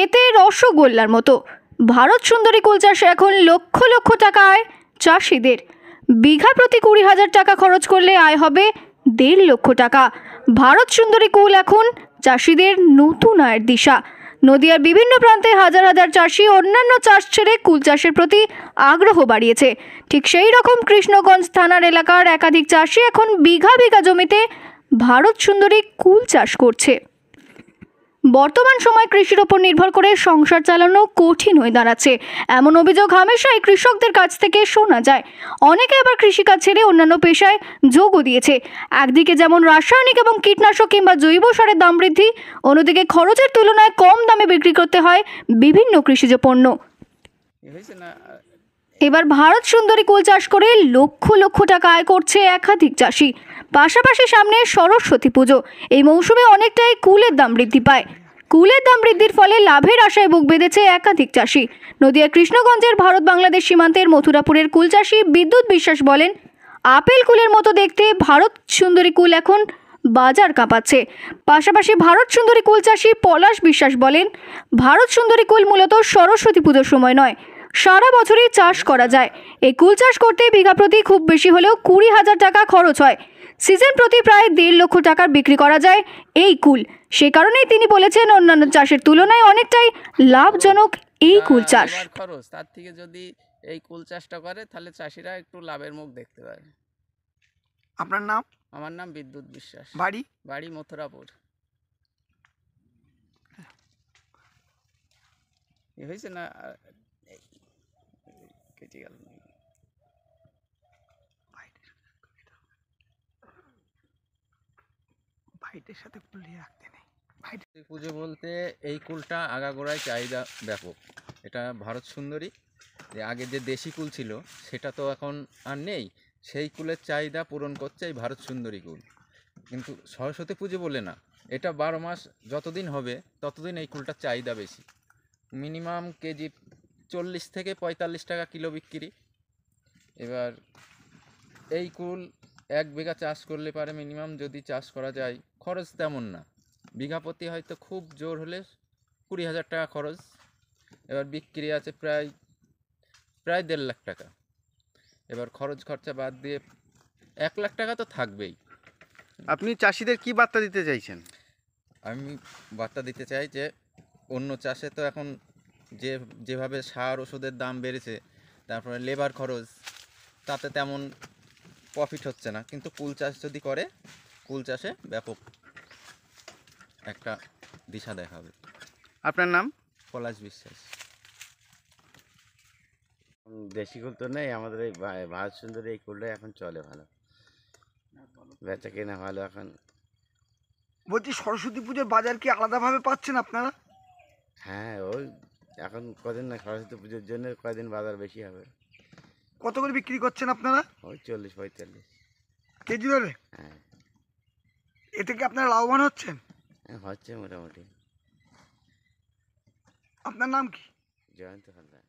খেতে রসগোল্লার মতো। ভারত সুন্দরী কুল চাষে এখন লক্ষ লক্ষ টাকা আয় চাষিদের। বিঘা প্রতি 20,000 টাকা খরচ করলে আয় হবে 1.5 লক্ষ টাকা। ভারত সুন্দরী কুল এখন চাষিদের নতুন আয়ের দিশা। নদিয়ার বিভিন্ন প্রান্তে হাজার হাজার চাষি অন্যান্য চাষ ছেড়ে কুল চাষের প্রতি আগ্রহ বাড়িয়েছে। ঠিক সেই রকম কৃষ্ণগঞ্জ থানার এলাকার একাধিক চাষি এখন বিঘা বিঘা জমিতে ভারত সুন্দরী কুল চাষ করছে। বর্তমান সময় কৃষির ওপর নির্ভর করে সংসার চালানো কঠিন হয়ে দাঁড়াচ্ছে, এমন অভিযোগ হামেশাই কৃষকদের কাছ থেকে শোনা যায়। অনেকে আবার কৃষিকাজ ছেড়ে অন্যান্য পেশায় যোগও দিয়েছে। একদিকে যেমন রাসায়নিক এবং কীটনাশক কিংবা জৈব সারের দাম বৃদ্ধি, অন্যদিকে খরচের তুলনায় কম দামে বিক্রি করতে হয় বিভিন্ন কৃষিজ পণ্য। এবার ভারত সুন্দরী কুল চাষ করে লক্ষ লক্ষ টাকা আয় করছে একাধিক চাষি। পাশাপাশি সামনে সরস্বতী পুজো, এই মৌসুমে অনেকটাই কুলের দাম বৃদ্ধি পায়। কুলের দাম বৃদ্ধির ফলে লাভের আশায় বুক বেঁধেছে একাধিক চাষি। নদিয়ার কৃষ্ণগঞ্জের ভারত বাংলাদেশ সীমান্তের মথুরাপুরের কুল চাষি বিদ্যুৎ বিশ্বাস বলেন, আপেল কুলের মতো দেখতে ভারত সুন্দরী কুল এখন বাজার কাঁপাচ্ছে। পাশাপাশি ভারত সুন্দরী কুল চাষি পলাশ বিশ্বাস বলেন, ভারত সুন্দরী কুল মূলত সরস্বতী পুজোর সময় নয়, সারা বছরই চাষ করা যায়। এই কুল চাষ করতে বিঘা প্রতি খুব বেশি হলেও 20,000 টাকা খরচ হয়। সিজন প্রতি প্রায় 1.5 লক্ষ টাকার বিক্রি করা যায় এই কুল। সে কারণেই তিনি বলেছেন, অন্যান্য চাষের তুলনায় অনেকটাই লাভজনক এই কুল চাষ। খরচ তার থেকে যদি এই কুল চাষটা করে তাহলে চাষিরা একটু লাভের মুখ দেখতে পারে। আপনার নাম? আমার নাম বিদ্যুৎ বিশ্বাস। বাড়ি মথুরাপুর। হয়েছে না কেটে গেল। পুজো বলতে এই কুলটা আগাগোড়ায় চাহিদা ব্যাপক। এটা ভারত সুন্দরী, যে আগে যে দেশি কুল ছিল সেটা তো এখন আর নেই, সেই কুলের চাহিদা পূরণ করছে এই ভারত সুন্দরী কুল। কিন্তু সরস্বতী পুজো বলে না, এটা 12 মাস যতদিন হবে ততদিন এই কুলটার চাহিদা বেশি। মিনিমাম কেজি 40 থেকে 45 টাকা কিলো বিক্রি। এবার এই কুল 1 বিঘা চাষ করলে পারে মিনিমাম, যদি চাষ করা যায় খরচ তেমন না, বিঘা প্রতি হয়তো খুব জোর হলে 20,000 টাকা খরচ। এবার বিক্রি আছে প্রায় 1.5 লাখ টাকা। এবার খরচ খরচা বাদ দিয়ে 1 লাখ টাকা তো থাকবেই। আপনি চাষিদের কি বার্তা দিতে চাইছেন? আমি বার্তা দিতে চাই যে অন্য চাষে তো এখন যেভাবে সার ওষুধের দাম বেড়েছে, তারপরে লেবার খরচ, তাতে তেমন প্রফিট হচ্ছে না। কিন্তু কুল চাষ যদি করে, কুল চাষে ব্যাপক একটা দিশা দেখাবে। আপনার নাম? পলাশ বিশ্বাস। দেশি কুল তো নেই আমাদের, এই ভারত সুন্দরী এই কুলটা এখন চলে ভালো, বেচা কেনা ভালো। এখন বলছি, সরস্বতী পুজোর বাজার কি আলাদাভাবে পাচ্ছেন আপনারা? হ্যাঁ, ওই এখন কদিন না, সরস্বতী পুজোর জন্য কদিন বাজার বেশি হবে। কত করে বিক্রি করছেন আপনারা? ওই 40-45 কেজি ধরে। হ্যাঁ। এতে কি আপনারা লাভবান হচ্ছেন? হচ্ছে মোটামুটি। আপনার নাম কি? জয়ন্ত হালদার।